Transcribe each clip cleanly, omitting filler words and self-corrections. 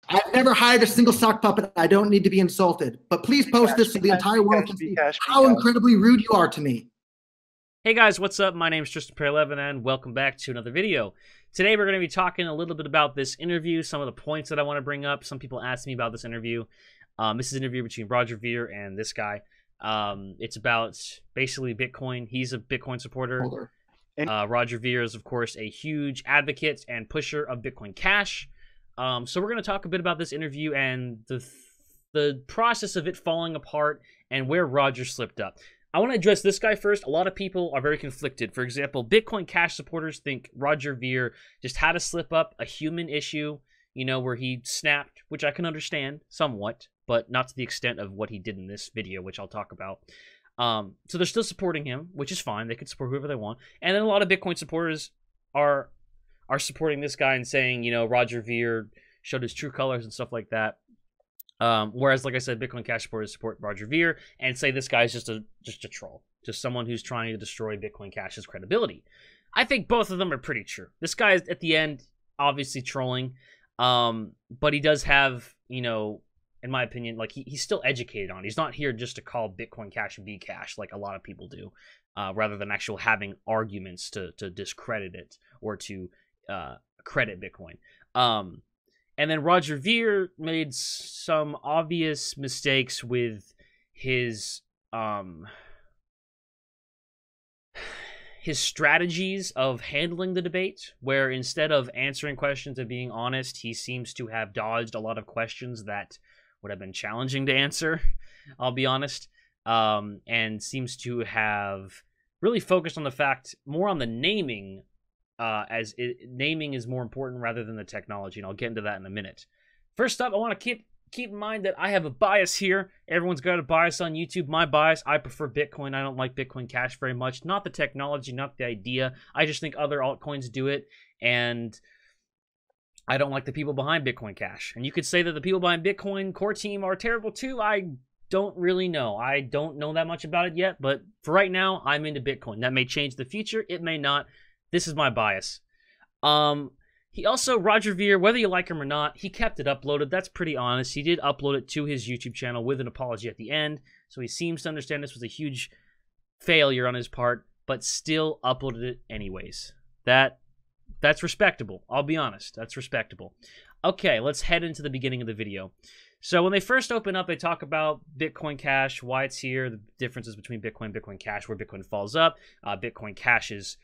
I've never hired a single sock puppet. I don't need to be insulted. But please post this so the entire world can see how incredibly rude you are to me. Hey guys, what's up? My name is Tryston and welcome back to another video. Today we're going to be talking a little bit about this interview, some of the points that I want to bring up. Some people asked me about this interview. This is an interview between Roger Ver and this guy. It's about basically Bitcoin. He's a Bitcoin supporter. Roger Ver is, of course, a huge advocate and pusher of Bitcoin Cash. So we're going to talk a bit about this interview and the process of it falling apart and where Roger slipped up. I want to address this guy first. A lot of people are very conflicted. For example, Bitcoin Cash supporters think Roger Ver just had a slip up, a human issue, you know, where he snapped, which I can understand somewhat, but not to the extent of what he did in this video, which I'll talk about. So they're still supporting him, which is fine. They can support whoever they want. And then a lot of Bitcoin supporters are supporting this guy and saying, you know, Roger Ver showed his true colors and stuff like that. Whereas, like I said, Bitcoin Cash supporters support Roger Ver and say this guy's just a troll, just someone who's trying to destroy Bitcoin Cash's credibility. I think both of them are pretty true. This guy is at the end obviously trolling, but he does have, you know, in my opinion, like he's still educated on it. He's not here just to call Bitcoin Cash B Cash like a lot of people do, rather than actual having arguments to discredit it or to credit Bitcoin. And then Roger Ver made some obvious mistakes with his strategies of handling the debate, where instead of answering questions and being honest, he seems to have dodged a lot of questions that would have been challenging to answer, I'll be honest, and seems to have really focused on the fact, more on the naming, naming is more important rather than the technology, and I'll get into that in a minute. First up, I want to keep in mind that I have a bias here. Everyone's got a bias on YouTube. My bias, I prefer Bitcoin. I don't like Bitcoin Cash very much. Not the technology, not the idea. I just think other altcoins do it, and I don't like the people behind Bitcoin Cash. And you could say that the people behind Bitcoin core team are terrible too. I don't really know. I don't know that much about it yet, but for right now, I'm into Bitcoin. That may change in the future. It may not. This is my bias. He also, Roger Ver, whether you like him or not, he kept it uploaded. That's pretty honest. He did upload it to his YouTube channel with an apology at the end. So he seems to understand this was a huge failure on his part, but still uploaded it anyways. That's respectable. I'll be honest. That's respectable. Okay, let's head into the beginning of the video. So when they first open up, they talk about Bitcoin Cash, why it's here, the differences between Bitcoin and Bitcoin Cash, where Bitcoin falls up, Bitcoin Cash's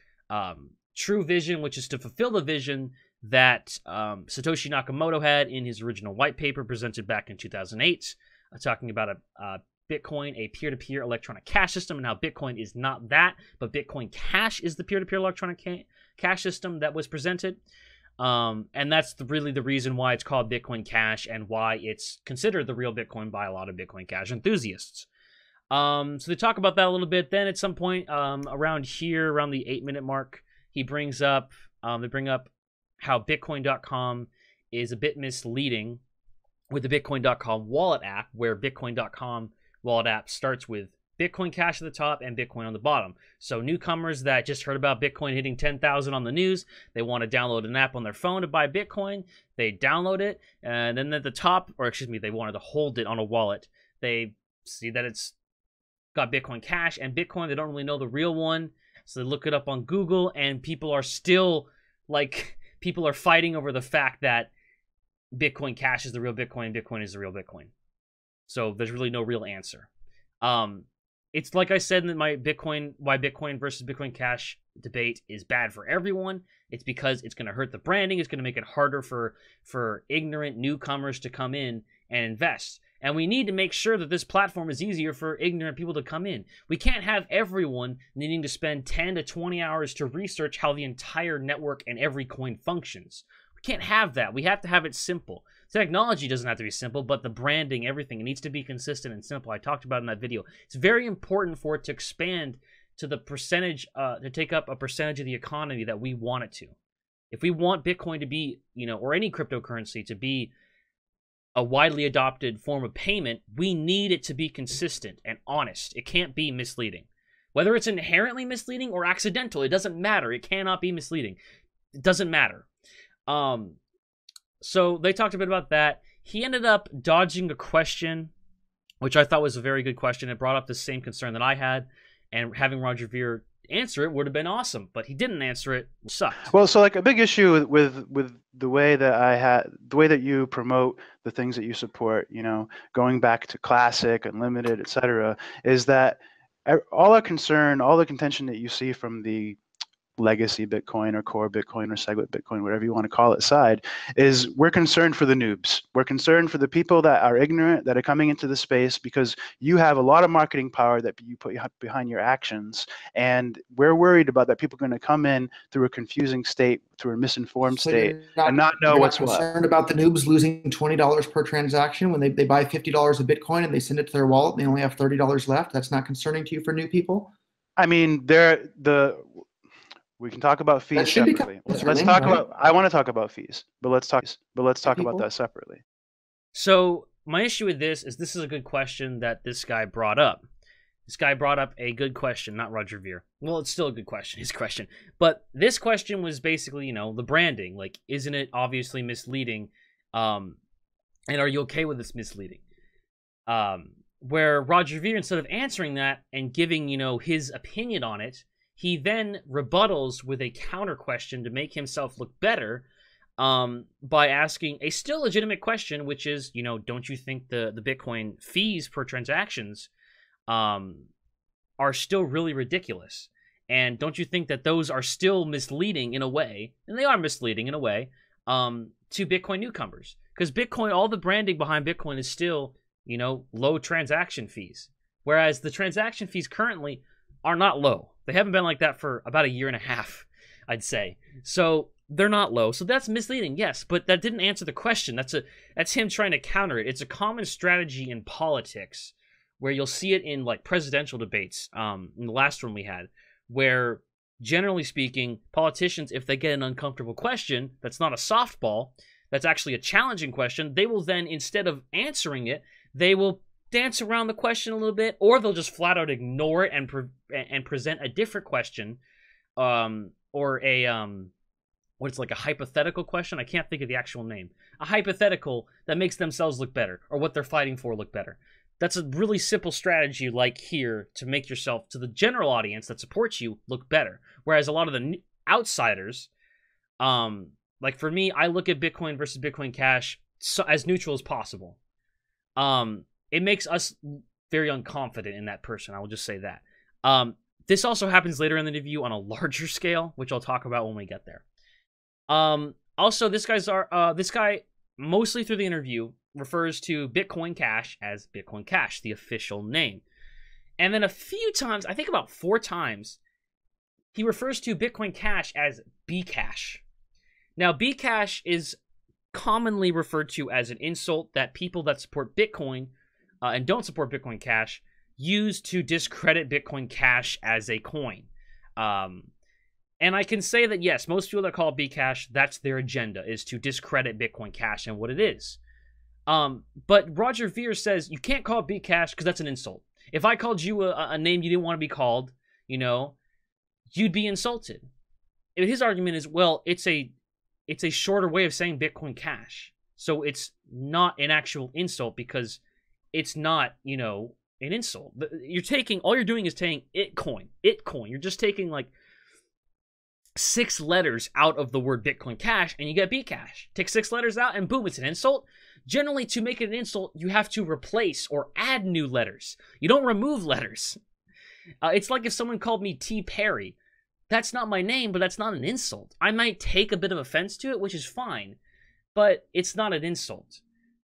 true vision, which is to fulfill the vision that Satoshi Nakamoto had in his original white paper presented back in 2008, talking about a Bitcoin, a peer-to-peer electronic cash system, and how Bitcoin is not that, but Bitcoin Cash is the peer-to-peer electronic cash system that was presented. And that's really the reason why it's called Bitcoin Cash and why it's considered the real Bitcoin by a lot of Bitcoin Cash enthusiasts. So they talk about that a little bit. Then at some point around here, around the 8-minute mark, he brings up, they bring up how Bitcoin.com is a bit misleading with the Bitcoin.com wallet app, where Bitcoin.com wallet app starts with Bitcoin Cash at the top and Bitcoin on the bottom. So newcomers that just heard about Bitcoin hitting 10,000 on the news, they want to download an app on their phone to buy Bitcoin. They download it, and then at the top, or excuse me, they wanted to hold it on a wallet. They see that it's got Bitcoin Cash and Bitcoin. They don't really know the real one, so they look it up on Google, and people are still like, people are fighting over the fact that Bitcoin Cash is the real Bitcoin and Bitcoin is the real Bitcoin. So there's really no real answer. It's like I said in my why Bitcoin versus Bitcoin Cash debate is bad for everyone. It's because it's going to hurt the branding. It's going to make it harder for ignorant newcomers to come in and invest. And we need to make sure that this platform is easier for ignorant people to come in. We can't have everyone needing to spend 10 to 20 hours to research how the entire network and every coin functions. We can't have that. We have to have it simple. Technology doesn't have to be simple, but the branding, everything, it needs to be consistent and simple. I talked about it in that video. It's very important for it to expand to the percentage, to take up a percentage of the economy that we want it to. If we want Bitcoin to be, you know, or any cryptocurrency to be a widely adopted form of payment, we need it to be consistent and honest. It can't be misleading. Whether it's inherently misleading or accidental, it doesn't matter. It cannot be misleading. It doesn't matter. So they talked a bit about that. he ended up dodging a question, which I thought was a very good question. It brought up the same concern that I had, and having Roger Ver answer it would have been awesome, but he didn't answer it. Sucked. Well, so like a big issue with the way that you promote the things that you support, you know, going back to Classic, Unlimited, etc., is that all our concern, all the contention that you see from the legacy Bitcoin or core Bitcoin or SegWit Bitcoin, whatever you want to call it, side, is we're concerned for the noobs. We're concerned for the people that are ignorant, that are coming into the space, because you have a lot of marketing power that you put behind your actions. And we're worried about that people are going to come in through a confusing state, through a misinformed state, and not know what's what. Concerned about the noobs losing $20 per transaction when they buy $50 of Bitcoin and they send it to their wallet and they only have $30 left? That's not concerning to you for new people? I mean, we can talk about fees separately. Let's talk about. I want to talk about fees, but let's talk about that separately. So my issue with this is a good question that this guy brought up. This guy brought up a good question, not Roger Ver. Well, it's still a good question, his question. But this question was basically, you know, the branding. Like, isn't it obviously misleading? And are you okay with this misleading? Where Roger Ver, instead of answering that and giving, you know, his opinion on it, he then rebuttals with a counter question to make himself look better, by asking a still legitimate question, which is, you know, don't you think the Bitcoin fees per transactions are still really ridiculous? And don't you think that those are still misleading in a way, and they are misleading in a way, to Bitcoin newcomers? Because Bitcoin, all the branding behind Bitcoin is still, you know, low transaction fees. Whereas the transaction fees currently are not low. They haven't been like that for about a year and a half, I'd say. So they're not low. So that's misleading, yes, but that didn't answer the question. That's him trying to counter it. It's a common strategy in politics where you'll see it in like presidential debates, in the last one we had, where generally speaking, politicians, if they get an uncomfortable question that's not a softball, that's actually a challenging question, they will then, instead of answering it, they will dance around the question a little bit, or they'll just flat out ignore it and present a different question, or a what's like a hypothetical question. I can't think of the actual name. A hypothetical that makes themselves look better, or what they're fighting for look better. That's a really simple strategy, like here, to make yourself, to the general audience that supports you, look better. Whereas a lot of the outsiders, like for me, I look at Bitcoin versus Bitcoin Cash as neutral as possible. It makes us very unconfident in that person. I will just say that. This also happens later in the interview on a larger scale, which I'll talk about when we get there. Also, this guy, mostly through the interview, refers to Bitcoin Cash as Bitcoin Cash, the official name. And then a few times, I think about 4 times, he refers to Bitcoin Cash as Bcash. Now, Bcash is commonly referred to as an insult that people that support Bitcoin and don't support Bitcoin Cash use to discredit Bitcoin Cash as a coin. And I can say that, yes, most people that call it Bcash, that's their agenda, is to discredit Bitcoin Cash and what it is. But Roger Ver says you can't call it Bcash because that's an insult. If I called you a name you didn't want to be called, you know, you'd be insulted. And his argument is, well, it's a shorter way of saying Bitcoin Cash. So it's not an actual insult because it's not, you know, an insult. All you're doing is taking itcoin. You're just taking like 6 letters out of the word Bitcoin Cash and you get Bcash. Take 6 letters out and boom, it's an insult. Generally, to make it an insult, you have to replace or add new letters. You don't remove letters. It's like if someone called me T. Perry. That's not my name, but that's not an insult. I might take a bit of offense to it, which is fine, but it's not an insult.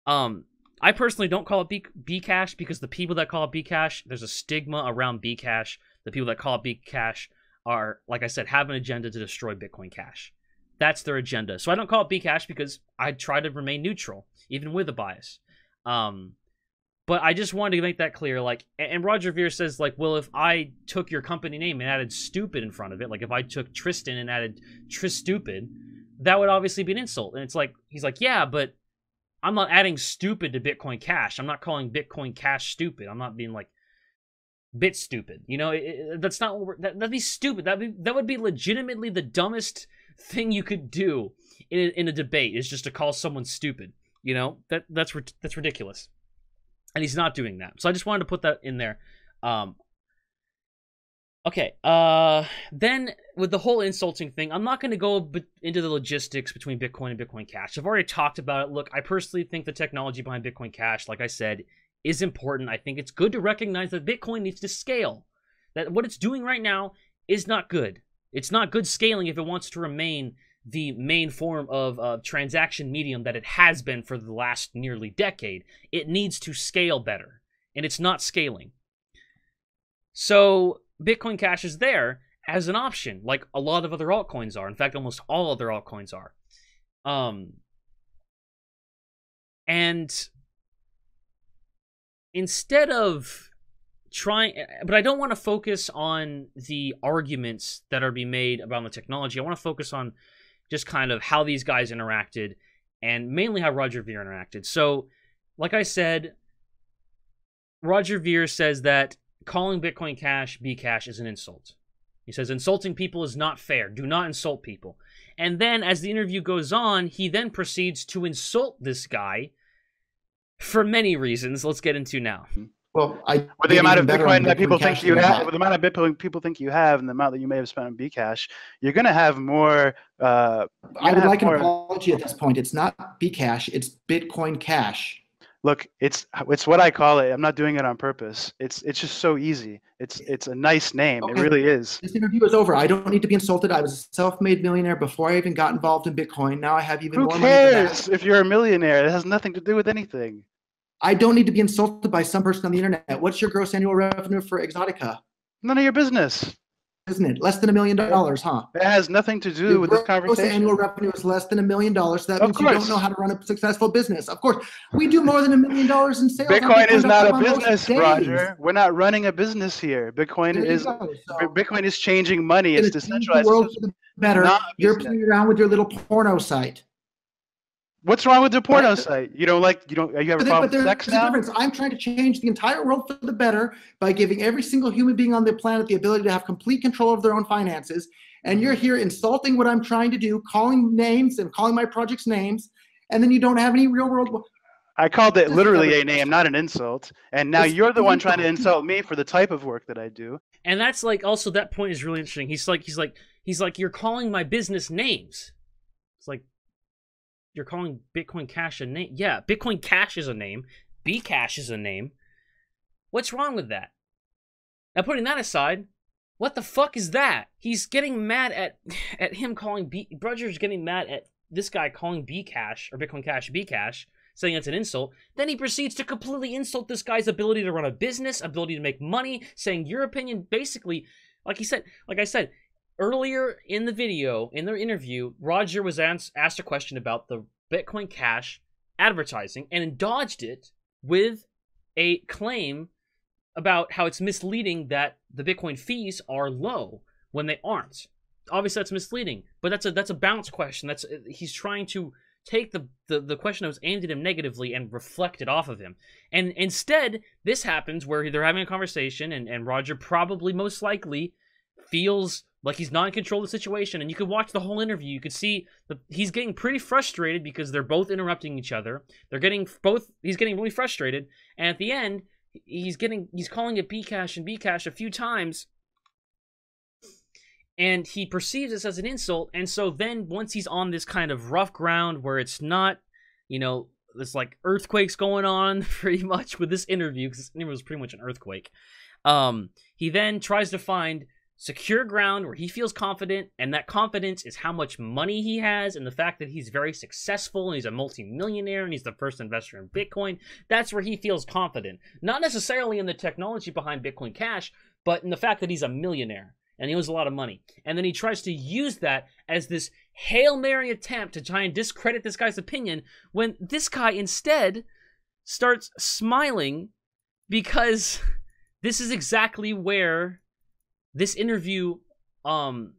I personally don't call it Bcash because the people that call it Bcash, there's a stigma around Bcash. The people that call it Bcash are, like I said, have an agenda to destroy Bitcoin Cash. That's their agenda. So I don't call it Bcash because I try to remain neutral, even with a bias. But I just wanted to make that clear. Like, and Roger Ver says, like, well, if I took your company name and added stupid in front of it, like if I took Tryston and added Trystupid, that would obviously be an insult. And it's like, he's like, yeah, but I'm not adding stupid to Bitcoin Cash. I'm not calling Bitcoin Cash stupid. I'm not being like bit stupid. You know, that's not what that'd be stupid. That would be legitimately the dumbest thing you could do in a debate, is just to call someone stupid. You know, that's ridiculous. And he's not doing that. So I just wanted to put that in there. Okay. Then with the whole insulting thing, I'm not going to go into the logistics between Bitcoin and Bitcoin Cash. I've already talked about it. Look, I personally think the technology behind Bitcoin Cash, like I said, is important. I think it's good to recognize that Bitcoin needs to scale. That what it's doing right now is not good. It's not good scaling if it wants to remain the main form of transaction medium that it has been for the last nearly decade. It needs to scale better, and it's not scaling. So Bitcoin Cash is there as an option, like a lot of other altcoins are. In fact, almost all other altcoins are. And instead of trying, but I don't want to focus on the arguments that are being made about the technology. I want to focus on just kind of how these guys interacted, and mainly how Roger Ver interacted. So, like I said, Roger Ver says that calling Bitcoin Cash Bcash is an insult. He says insulting people is not fair. Do not insult people. And then, as the interview goes on, he then proceeds to insult this guy for many reasons. Let's get into now. Well, with the amount of Bitcoin that people think you have, with the amount of Bitcoin people think you have, and the amount that you may have spent on Bcash, you're going to have more. I would like an apology at this point. It's not Bcash. It's Bitcoin Cash. Look, it's what I call it. I'm not doing it on purpose. It's just so easy. It's a nice name. Okay. It really is. This interview is over. I don't need to be insulted. I was a self-made millionaire before I even got involved in Bitcoin. Now I have even more money. Who cares if you're a millionaire? It has nothing to do with anything. I don't need to be insulted by some person on the internet. What's your gross annual revenue for Exotica? None of your business. Isn't it? Less than $1 million, huh? It has nothing to do with this conversation. Gross annual revenue is less than $1 million. So that means you don't know how to run a successful business. Of course, we do more than $1 million in sales. Bitcoin is not a business, Roger. We're not running a business here. Bitcoin is changing money. It's decentralized. The world for the better. You're playing around with your little porno site. What's wrong with the porno site? You have a problem with sex now? Difference. I'm trying to change the entire world for the better by giving every single human being on the planet the ability to have complete control of their own finances. And you're here insulting what I'm trying to do, calling names and calling my projects names, and then you don't have any real world. I called it literally a name, not an insult. And now you're the one trying to insult me for the type of work that I do. And that's like, also that point is really interesting. He's like, you're calling my business names. It's like, you're calling Bitcoin Cash a name. Yeah, Bitcoin Cash is a name. Bcash is a name. What's wrong with that? Now, putting that aside, what the fuck is that? He's getting mad at him calling Roger's getting mad at this guy calling Bcash or Bitcoin Cash Bcash, saying it's an insult. Then he proceeds to completely insult this guy's ability to run a business, ability to make money, saying your opinion basically, like I said, earlier in the video, in their interview, Roger was asked a question about the Bitcoin Cash advertising and dodged it with a claim about how it's misleading that the Bitcoin fees are low when they aren't. Obviously, that's misleading, but that's a bounce question. He's trying to take the question that was aimed at him negatively and reflect it off of him. And instead, this happens where they're having a conversation, and Roger probably most likely feels like he's not in control of the situation. And you could watch the whole interview. You could see that he's getting pretty frustrated because they're both interrupting each other. He's getting really frustrated. And at the end, he's calling it Bcash and Bcash a few times. And he perceives this as an insult. And so then once he's on this kind of rough ground where it's not, there's like earthquakes going on pretty much with this interview, because this interview was pretty much an earthquake. He then tries to find secure ground where he feels confident, and that confidence is how much money he has and the fact that he's very successful and he's a multi-millionaire and he's the first investor in Bitcoin. That's where he feels confident. Not necessarily in the technology behind Bitcoin Cash, but in the fact that he's a millionaire and he owns a lot of money. And then he tries to use that as this Hail Mary attempt to try and discredit this guy's opinion, when this guy instead starts smiling because this is exactly where this interview this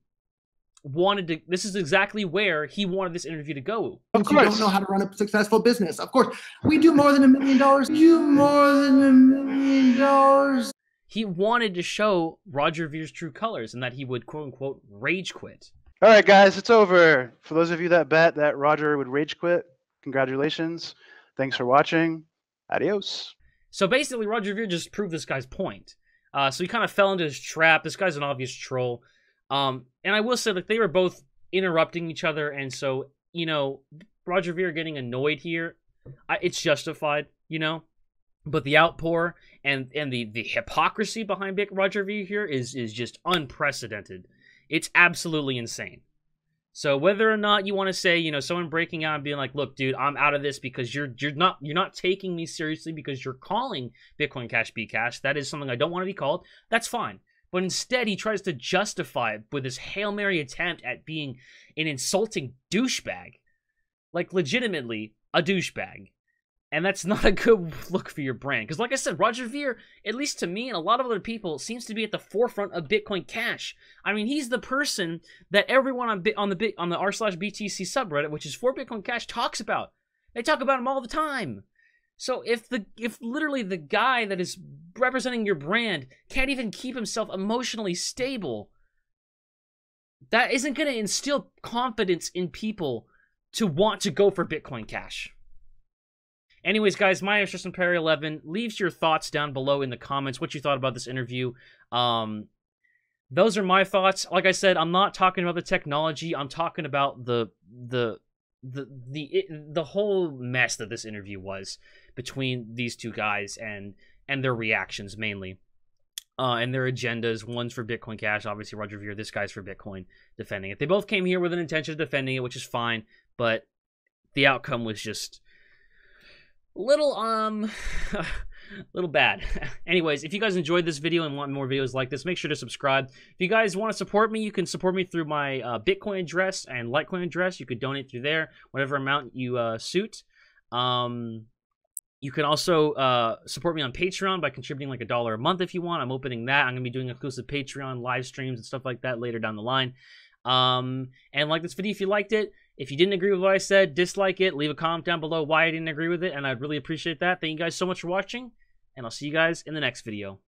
is exactly where he wanted this interview to go. Of course. You don't know how to run a successful business. Of course. We do more than $1 million. Do more than $1 million. He wanted to show Roger Ver's true colors and that he would, quote unquote, rage quit. All right, guys, it's over. For those of you that bet that Roger would rage quit, congratulations. Thanks for watching. Adios. So basically, Roger Ver just proved this guy's point. So he kind of fell into his trap. This guy's an obvious troll. And I will say, like, they were both interrupting each other, and so, you know, Roger Ver getting annoyed here, it's justified, you know? But the outpour and the hypocrisy behind Roger Ver here is just unprecedented. It's absolutely insane. So whether or not you want to say, you know, someone breaking out and being like, look, dude, I'm out of this because you're not taking me seriously because you're calling Bitcoin Cash Bcash. That is something I don't want to be called. That's fine. But instead, he tries to justify it with this Hail Mary attempt at being an insulting douchebag. Like, legitimately, a douchebag. And that's not a good look for your brand. Because like I said, Roger Ver, at least to me and a lot of other people, seems to be at the forefront of Bitcoin Cash. I mean, he's the person that everyone on the r/BTC subreddit, which is for Bitcoin Cash, talks about. They talk about him all the time. So if literally the guy that is representing your brand can't even keep himself emotionally stable, that isn't going to instill confidence in people to want to go for Bitcoin Cash. Anyways, guys, my name is Tryston Perry 11. Leave your thoughts down below in the comments, what you thought about this interview. Those are my thoughts. Like I said, I'm not talking about the technology. I'm talking about the whole mess that this interview was between these two guys and their reactions mainly. And their agendas. One's for Bitcoin Cash, obviously Roger Ver. This guy's for Bitcoin, defending it. They both came here with an intention of defending it, which is fine. But the outcome was just little bad. Anyways, if you guys enjoyed this video and want more videos like this, make sure to subscribe. If you guys want to support me, you can support me through my Bitcoin address and Litecoin address. You could donate through there, whatever amount you suit. You can also support me on Patreon by contributing like $1 a month if you want. I'm opening that. I'm going to be doing exclusive Patreon live streams and stuff like that later down the line. And like this video if you liked it. If you didn't agree with what I said, dislike it. Leave a comment down below why I didn't agree with it, and I'd really appreciate that. Thank you guys so much for watching, and I'll see you guys in the next video.